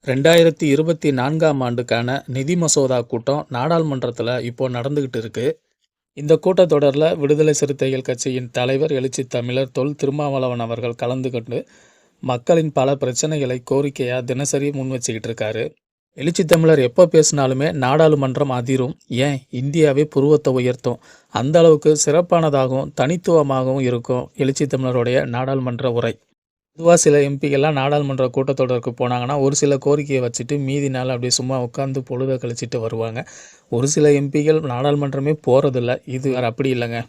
2024ஆம் ஆண்டுக்கான நிதி மசோதா கூட்டம் நாடாளுமன்றத்தில் இப்போ நடந்துகிட்டு இருக்கு. இந்த கூட்டத்தொடரில் விடுதலை சிறுத்தைகள் கட்சியின் தலைவர் எழுச்சி தமிழர் தொல் திருமாவளவன் அவர்கள் கலந்துகொண்டு மக்களின் பல பிரச்சனைகளை கோரிக்கையாக தினசரி முன் வச்சுக்கிட்டு இருக்காரு. எழுச்சி தமிழர் எப்போ பேசினாலுமே நாடாளுமன்றம் அதிரும், ஏன் இந்தியாவே புருவத்தை உயர்த்தும், அந்த அளவுக்கு சிறப்பானதாகவும் தனித்துவமாகவும் இருக்கும் எழுச்சி தமிழருடைய நாடாளுமன்ற உரை. பொதுவாக சில எம்பிக்கெல்லாம் நாடாளுமன்ற கூட்டத்தொடருக்கு போனாங்கன்னா ஒரு சில கோரிக்கையை வச்சுட்டு மீதி நாள் அப்படியே சும்மா உட்காந்து பொழுதை கழிச்சிட்டு வருவாங்க. ஒரு சில எம்பிகள் நாடாளுமன்றமே போகிறதில்ல. இது அப்படி இல்லைங்க.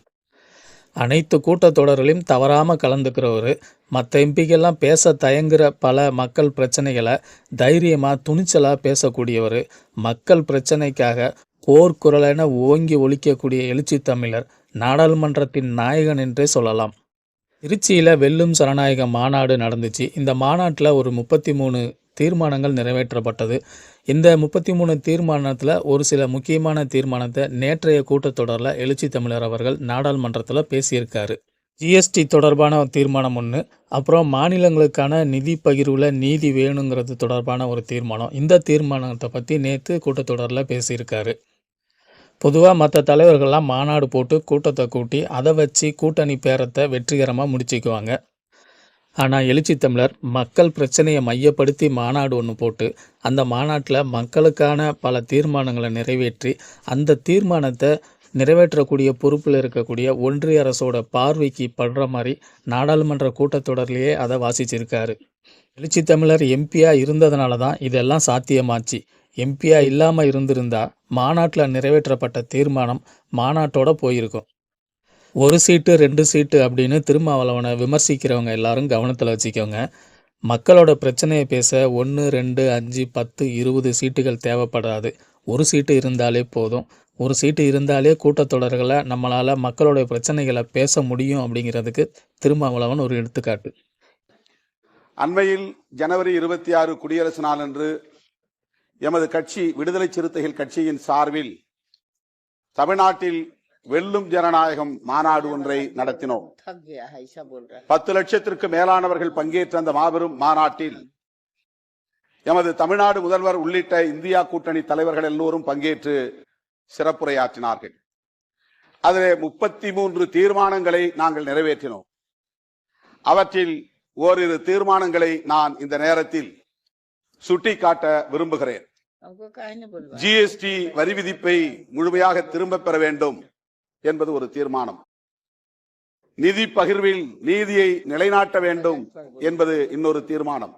அனைத்து கூட்டத்தொடரிலையும் தவறாமல் கலந்துக்கிறவர், மற்ற எம்பிக்கெல்லாம் பேச தயங்குகிற பல மக்கள் பிரச்சனைகளை தைரியமாக துணிச்சலாக பேசக்கூடியவர், மக்கள் பிரச்சனைக்காக போர்க்குரலென ஓங்கி ஒலிக்கக்கூடிய எழுச்சி தமிழர் நாடாளுமன்றத்தின் நாயகன் என்றே சொல்லலாம். திருச்சியில் வெல்லும் ஜனநாயக மாநாடு நடந்துச்சு. இந்த மாநாட்டில் ஒரு 33 தீர்மானங்கள் நிறைவேற்றப்பட்டது. இந்த 33 தீர்மானத்தில் ஒரு சில முக்கியமான தீர்மானத்தை நேற்றைய கூட்டத்தொடரில் எழுச்சி தமிழர் அவர்கள் நாடாளுமன்றத்தில் பேசியிருக்காரு. ஜிஎஸ்டி தொடர்பான தீர்மானம் ஒன்று, அப்புறம் மாநிலங்களுக்கான நிதி பகிர்வில் நீதி வேணுங்கிறது தொடர்பான ஒரு தீர்மானம். இந்த தீர்மானத்தை பற்றி நேற்று கூட்டத்தொடரில் பேசியிருக்காரு. பொதுவாக மற்ற தலைவர்கள்லாம் மாநாடு போட்டு கூட்டத்தை கூட்டி அதை வச்சு கூட்டணி பேரத்தை வெற்றிகரமாக முடிச்சுக்குவாங்க. ஆனால் எழுச்சி தமிழர் மக்கள் பிரச்சனையை மையப்படுத்தி மாநாடு ஒன்று போட்டு அந்த மாநாட்டில் மக்களுக்கான பல தீர்மானங்களை நிறைவேற்றி அந்த தீர்மானத்தை நிறைவேற்றக்கூடிய பொறுப்பில் இருக்கக்கூடிய ஒன்றிய அரசோட பார்வைக்கு படுற மாதிரி நாடாளுமன்ற கூட்டத்தொடர்லேயே அதை வாசிச்சிருக்காரு. எழுச்சி தமிழர் எம்பியாக இருந்ததுனால தான் இதெல்லாம் சாத்தியமாச்சு. எம்பியாக இல்லாமல் இருந்திருந்தா மாநாட்டில் நிறைவேற்றப்பட்ட தீர்மானம் மாநாட்டோட போயிருக்கும். 1 சீட்டு 2 சீட்டு அப்படின்னு திருமாவளவனை விமர்சிக்கிறவங்க எல்லாரும் கவனத்தில் வச்சுக்கோங்க. மக்களோட பிரச்சனையை பேச 1, 2, 5, 10, 20 சீட்டுகள் தேவைப்படாது. 1 சீட்டு இருந்தாலே போதும். 1 சீட்டு இருந்தாலே கூட்டத்தொடர்களை நம்மளால் மக்களோட பிரச்சனைகளை பேச முடியும் அப்படிங்கிறதுக்கு திருமாவளவன் ஒரு எடுத்துக்காட்டு. அண்மையில் ஜனவரி 26 குடியரசு நாளன்று எமது கட்சி விடுதலை சிறுத்தைகள் கட்சியின் சார்பில் தமிழ்நாட்டில் வெல்லும் ஜனநாயகம் மாநாடு ஒன்றை நடத்தினோம். 10 லட்சத்திற்கு மேலானவர்கள் பங்கேற்ற அந்த மாபெரும் மாநாட்டில் எமது தமிழ்நாடு முதல்வர் உள்ளிட்ட இந்தியா கூட்டணி தலைவர்கள் எல்லோரும் பங்கேற்று சிறப்புரையாற்றினார்கள். அதிலே 33 தீர்மானங்களை நாங்கள் நிறைவேற்றினோம். அவற்றில் ஓரிரு தீர்மானங்களை நான் இந்த நேரத்தில் சுட்டிக்காட்ட விரும்புகிறேன். ஜிஎஸ்டி வரி விதிப்பை முழுமையாக திரும்ப பெற வேண்டும் என்பது ஒரு தீர்மானம். நிதி பகிர்வில் நீதியை நிலைநாட்ட வேண்டும் என்பது இன்னொரு தீர்மானம்.